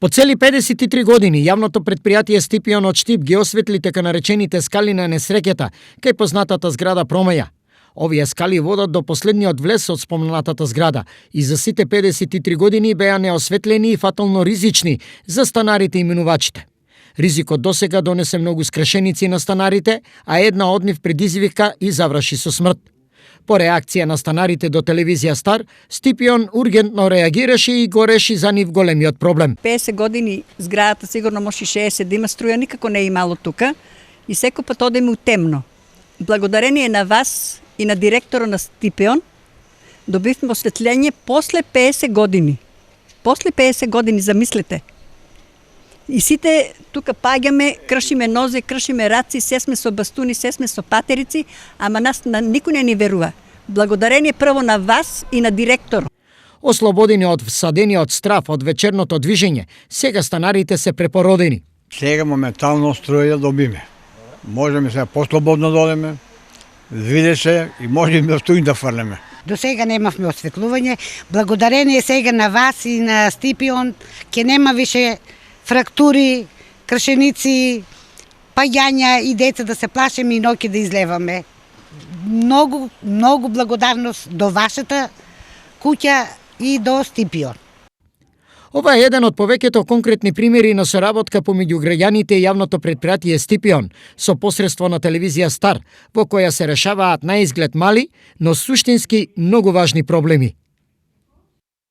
По цели 53 години јавното предпријатие Стипион од Штип ги осветли така наречените скали на несреќата кај познатата зграда Промаја. Овие скали водат до последниот влез од спомнатата зграда и за сите 53 години беа неосветлени и фатално ризични за станарите и минувачите. Ризикот досега донесе многу скрешеници на станарите, а една од нив предизвика и заврши со смрт. По реакција на станарите до телевизија Стар, Стипион ургентно реагираше и го реши за нив големиот проблем. 50 години зградата сигурно може 60 да има струја, никако не е имало тука и секој пат одеме у темно. Благодарение на вас и на директора на Стипион добивме осветление после 50 години. После 50 години, замислете. И сите тука паѓаме, кршиме нозе, кршиме раци, се сме со бастуни, се сме со патерици, ама нас никој не ни верува. Благодарение прво на вас и на директор. Ослободени од всадениот страф од вечерното движење, сега станарите се препородени. Сега моментално струја добиме. Можеме сега послободно да одеме, виде се и можеме да стоим да фрлеме. До сега немавме осветлување. Благодарение сега на вас и на Стипион, ќе нема више фрактури, кршеници, паѓања и деца да се плашеме и ноќе да излеваме. Многу благодарност до вашата куќа и до Стипион. Ова е еден од повеќето конкретни примери на соработка помеѓу граѓаните и јавното предпријатие Стипион со посредство на телевизија Стар, во која се решаваат на изглед мали, но суштински многу важни проблеми.